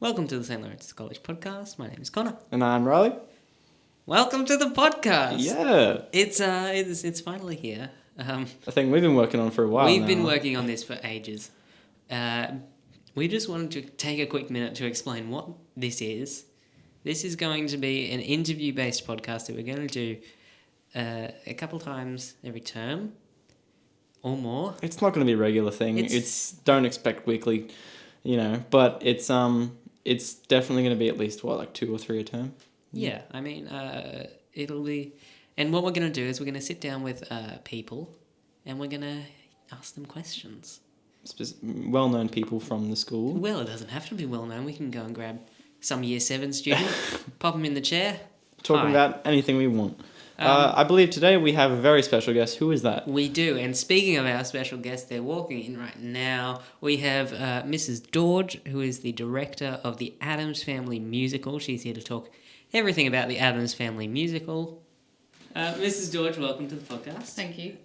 Welcome to the St. Laurence College podcast. My name is Connor. And I'm Riley. Welcome to the podcast. Yeah. It's finally here. I think we've been working on it for a while We've now. been working on this for ages. We just wanted to take a quick minute to explain what this is. This is going to be an interview-based podcast that we're going to do a couple times every term or more. It's not going to be a regular thing. Don't expect weekly, but it's definitely going to be at least, 2 or 3 a term? Yeah, I mean, it'll be... And what we're going to do is we're going to sit down with people and we're going to ask them questions. Well-known people from the school. Well, it doesn't have to be well-known. We can go and grab some Year 7 student, pop them in the chair. Talking about anything we want. I believe today we have a very special guest. Who is that? We do. And speaking of our special guest, they're walking in right now. We have Mrs Dorge, who is the director of the Addams Family musical. She's here to talk everything about the Addams Family musical. Mrs Dorge, welcome to the podcast. Thank you.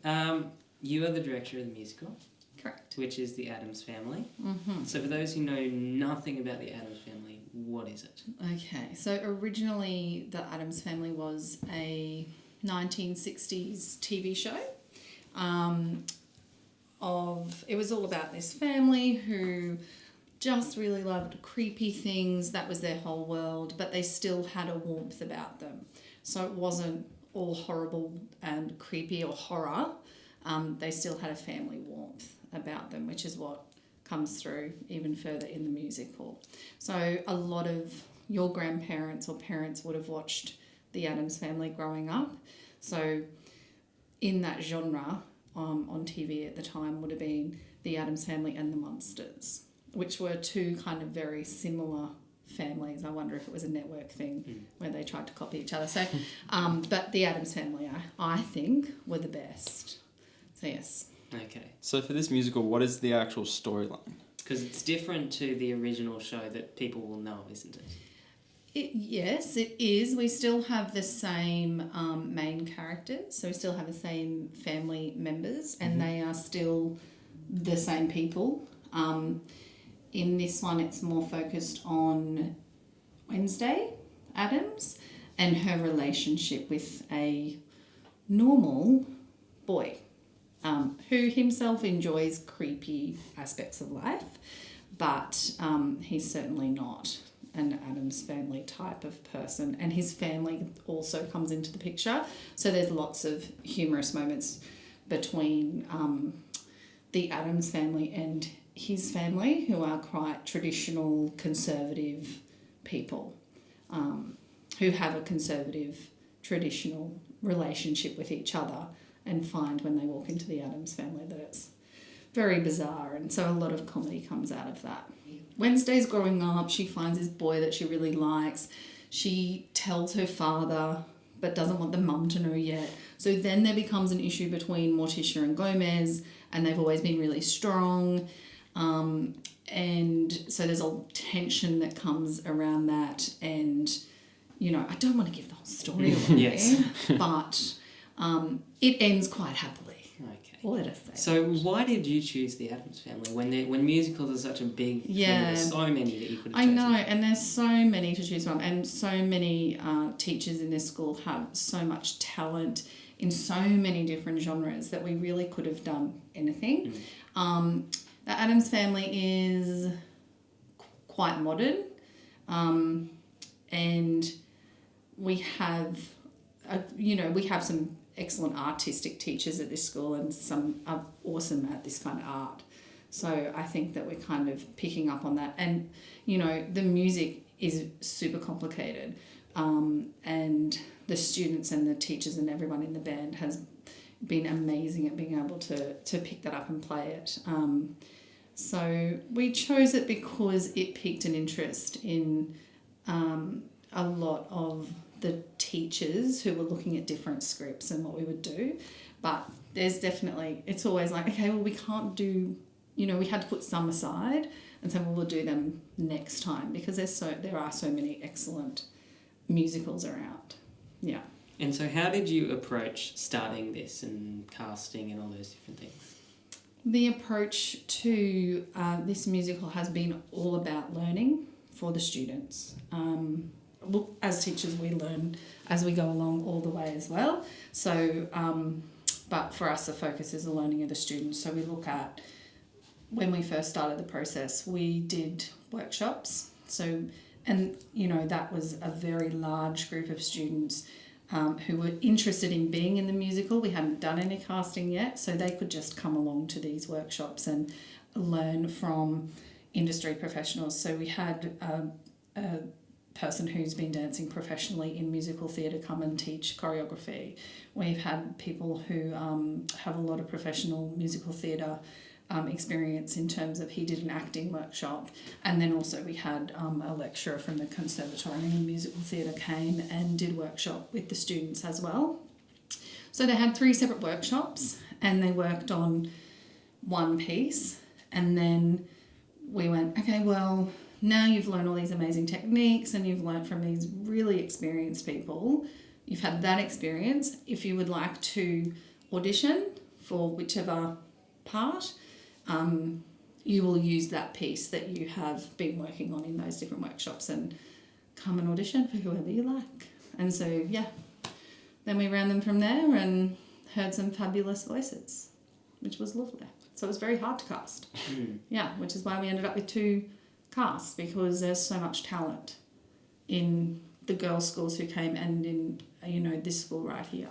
You are the director of the musical. Correct. Which is the Addams Family. Mm-hmm. So for those who know nothing about the Addams Family, what is it? Okay, so originally the Addams Family was a 1960s TV show. It was all about this family who just really loved creepy things. That was their whole world, but they still had a warmth about them. So it wasn't all horrible and creepy or horror. They still had a family warmth about them, which is what comes through even further in the musical. So a lot of your grandparents or parents would have watched the Addams Family growing up. So in that genre on TV at the time would have been the Addams Family and the Munsters, which were two kind of very similar families. I wonder if it was a network thing where they tried to copy each other. So, but the Addams Family, I think, were the best. So yes. Okay. So for this musical, what is the actual storyline? Because it's different to the original show that people will know, isn't it? Yes, it is. We still have the same main characters. So we still have the same family members and they are still the same people. In this one, it's more focused on Wednesday Addams and her relationship with a normal boy who himself enjoys creepy aspects of life, but he's certainly not an Addams Family type of person. And his family also comes into the picture. So there's lots of humorous moments between the Addams Family and his family, who are quite traditional, conservative people, who have a conservative, traditional relationship with each other and find when they walk into the Addams Family that it's very bizarre. And so a lot of comedy comes out of that. Wednesday's growing up. She finds this boy that she really likes. She tells her father but doesn't want the mum to know yet. So then there becomes an issue between Morticia and Gomez, and they've always been really strong. And so there's a tension that comes around that, and I don't want to give the whole story away. Yes. But it ends quite happily. Okay. Let us say. So why did you choose the Addams Family when musicals are such a big thing? There's so many that you could have chosen. I know, and there's so many to choose from, and so many teachers in this school have so much talent in so many different genres that we really could have done anything. The Addams Family is quite modern, and we have some excellent artistic teachers at this school, and some are awesome at this kind of art. So I think that we're kind of picking up on that. And, the music is super complicated, and the students and the teachers and everyone in the band has been amazing at being able to pick that up and play it. So we chose it because it piqued an interest in a lot of the teachers who were looking at different scripts and what we would do. But there's definitely, it's always like, okay, well, we can't do, we had to put some aside and say, well, we'll do them next time, because there are so many excellent musicals around. Yeah. And so how did you approach starting this and casting and all those different things? The approach to this musical has been all about learning for the students. As teachers, we learn as we go along all the way as well. So, but for us, the focus is the learning of the students. So we look at, when we first started the process, we did workshops. So, and that was a very large group of students who were interested in being in the musical. We hadn't done any casting yet, so they could just come along to these workshops and learn from industry professionals. So we had a person who's been dancing professionally in musical theatre come and teach choreography. We've had people who have a lot of professional musical theatre experience in terms of, he did an acting workshop, and then also we had a lecturer from the Conservatorium in Musical Theatre came and did workshop with the students as well. So they had 3 separate workshops and they worked on one piece, and then we went, okay, well, now you've learned all these amazing techniques and you've learned from these really experienced people, you've had that experience. If you would like to audition for whichever part, you will use that piece that you have been working on in those different workshops and come and audition for whoever you like. And so, yeah, then we ran them from there and heard some fabulous voices, which was lovely. So it was very hard to cast. Yeah, which is why we ended up with 2 casts, because there's so much talent in the girls' schools who came and in, this school right here.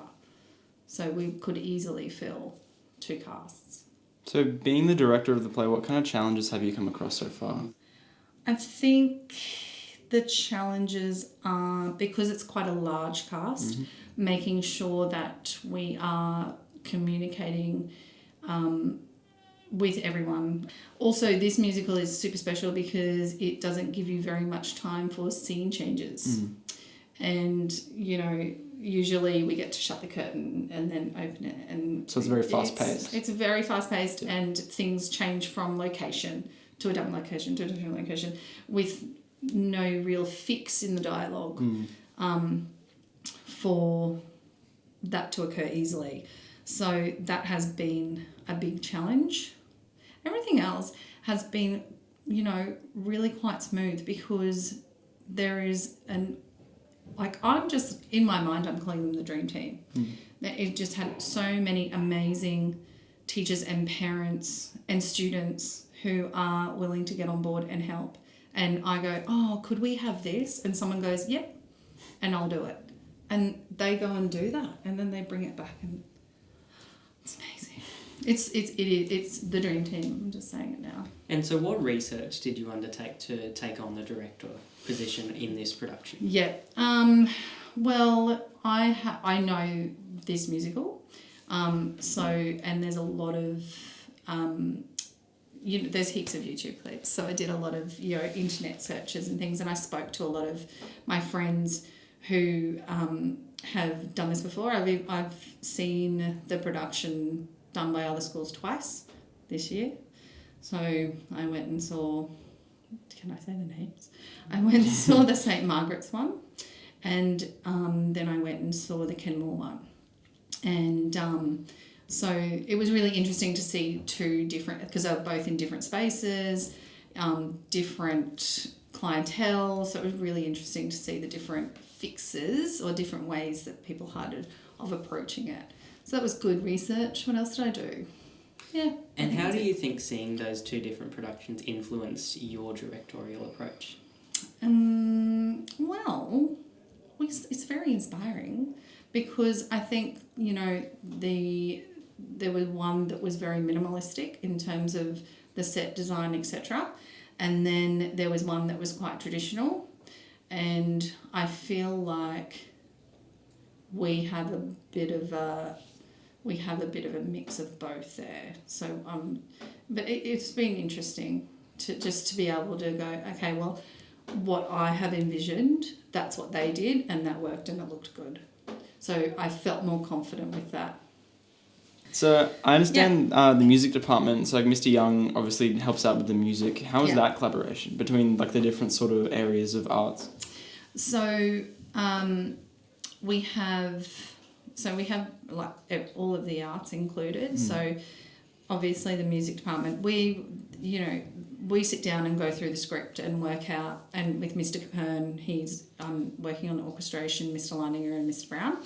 So we could easily fill 2 casts. So being the director of the play, what kind of challenges have you come across so far? I think the challenges are, because it's quite a large cast, making sure that we are communicating with everyone. Also, this musical is super special because it doesn't give you very much time for scene changes. And, usually we get to shut the curtain and then open it. And so it's very fast-paced. It's very fast-paced, and things change from location to a different location to a different location with no real fix in the dialogue for that to occur easily. So that has been a big challenge. Everything else has been, really quite smooth, because there is I'm just, in my mind, I'm calling them the dream team. It just had so many amazing teachers and parents and students who are willing to get on board and help. And I go, oh, could we have this? And someone goes, yep, and I'll do it. And they go and do that, and then they bring it back, and it's amazing. It's the dream team. I'm just saying it now. And so, what research did you undertake to take on the director position in this production? Yeah. Well, I know this musical. So, and there's a lot of there's heaps of YouTube clips. So I did a lot of internet searches and things, and I spoke to a lot of my friends who have done this before. I've seen the production done by other schools twice this year. So I went and saw, can I say the names? I went and saw the St. Margaret's one, and then I went and saw the Kenmore one. And so it was really interesting to see 2 different, because they were both in different spaces, different clientele. So it was really interesting to see the different fixes or different ways that people had of approaching it. So that was good research. What else did I do? Yeah. And how do you think seeing those 2 different productions influenced your directorial approach? Well, it's very inspiring, because I think, there was one that was very minimalistic in terms of the set design, etc. And then there was one that was quite traditional. And I feel like we have a bit of a mix of both there. So but it's been interesting to be able to go, okay, well, what I have envisioned, that's what they did, and that worked and it looked good. So I felt more confident with that. So I understand the music department, so like Mr. Young obviously helps out with the music. How is that collaboration between like the different sort of areas of arts? So we have like all of the arts included. So obviously the music department, we we sit down and go through the script and work out, and with Mr. Capern, he's working on the orchestration, Mr. Leininger and Mr. Brown,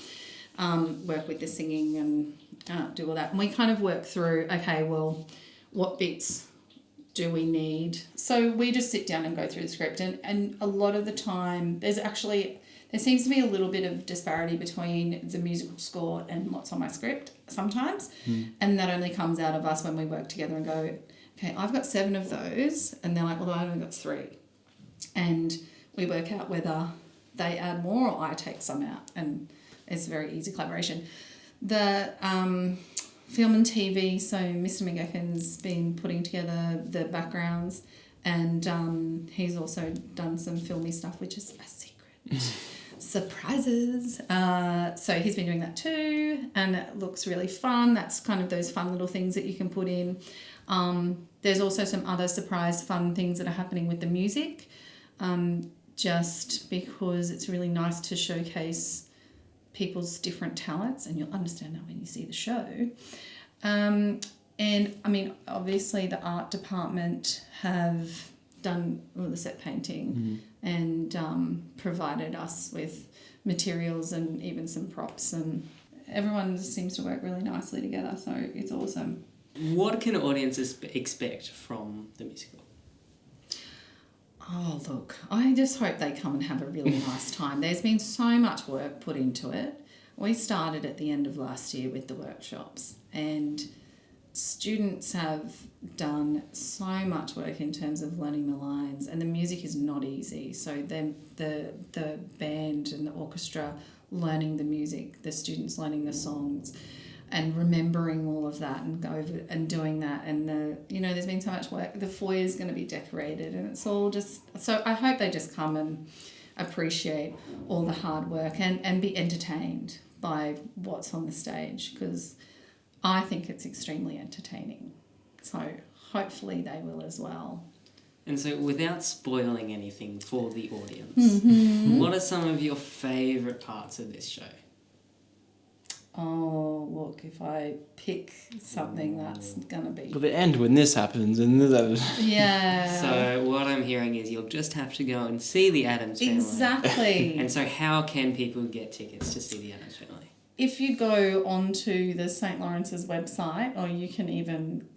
work with the singing and do all that. And we kind of work through, okay, well, what bits do we need? So we just sit down and go through the script, and a lot of the time there seems to be a little bit of disparity between the musical score and what's on my script sometimes, and that only comes out of us when we work together and go, okay, I've got 7 of those, and they're like, well, I've only got 3, and we work out whether they add more or I take some out, and it's a very easy collaboration. The film and TV, so Mr. McGecken's been putting together the backgrounds, and he's also done some filmy stuff, which is a secret. Surprises. So he's been doing that too, and it looks really fun. That's kind of those fun little things that you can put in. There's also some other surprise fun things that are happening with the music, just because it's really nice to showcase people's different talents, and you'll understand that when you see the show. And I mean, obviously the art department have done all the set painting and provided us with materials and even some props, and everyone seems to work really nicely together, so it's awesome. What can audiences expect from the musical? Oh, look, I just hope they come and have a really nice time. There's been so much work put into it. We started at the end of last year with the workshops, and students have done so much work in terms of learning the lines, and the music is not easy. So then the band and the orchestra learning the music, the students learning the songs, and remembering all of that and go over and doing that, and there's been so much work. The foyer is going to be decorated, and it's all just, so I hope they just come and appreciate all the hard work and be entertained by what's on the stage, because I think it's extremely entertaining. So hopefully they will as well. And so, without spoiling anything for the audience, what are some of your favourite parts of this show? Oh, look, if I pick something, that's going to be... Well, the end when this happens and this happens. Yeah. So what I'm hearing is you'll just have to go and see the Addams Family. Exactly. And so how can people get tickets to see the Addams Family? If you go onto the St. Lawrence's website, or you can even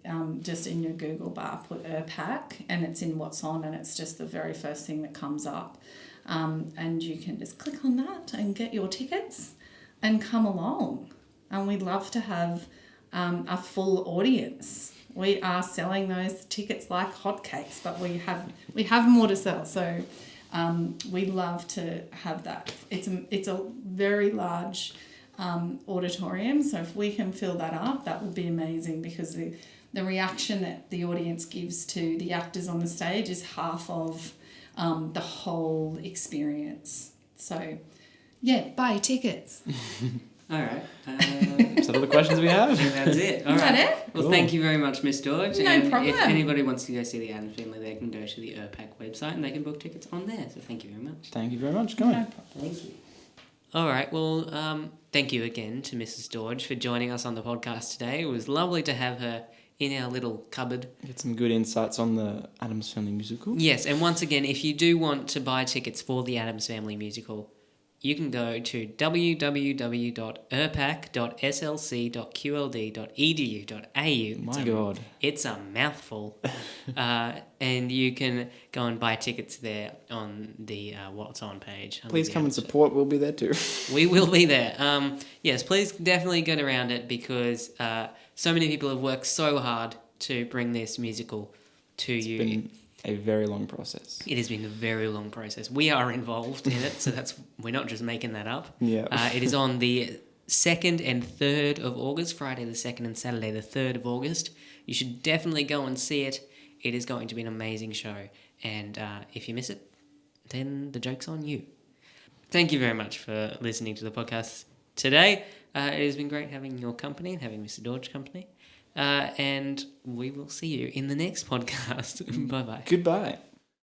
just in your Google bar put ERPAC, and it's in What's On, and it's just the very first thing that comes up. And you can just click on that and get your tickets and come along. And we'd love to have a full audience. We are selling those tickets like hotcakes, but we have more to sell. So we'd love to have that. It's a very large auditorium, so if we can fill that up, that would be amazing, because the reaction that the audience gives to the actors on the stage is half of the whole experience. So yeah, buy tickets. All right. Is that all the questions we have? That's it. All Is right. that it? Well, Cool. Thank you very much, Miss Dorge. No and problem. if anybody wants to go see the Addams Family, they can go to the ERPAC website and they can book tickets on there. So thank you very much. Thank you very much. Come on. Thank you. All right. Well, thank you again to Mrs. Dorge for joining us on the podcast today. It was lovely to have her in our little cupboard. Get some good insights on the Addams Family musical. Yes, and once again, if you do want to buy tickets for the Addams Family musical, you can go to www.erpac.slc.qld.edu.au. My God. It's a mouthful. And you can go and buy tickets there on the What's On page. Please come and support. We'll be there too. We will be there. Yes, please definitely get around it, because so many people have worked so hard to bring this musical to you. It's been a very long process. It has been a very long process. We are involved in it, so we're not just making that up. Yeah. It is on the 2nd and 3rd of August, Friday the 2nd and Saturday the 3rd of August. You should definitely go and see it. It is going to be an amazing show. And if you miss it, then the joke's on you. Thank you very much for listening to the podcast today. It has been great having your company and having Mr. Dorge company. And we will see you in the next podcast. Bye-bye. Goodbye.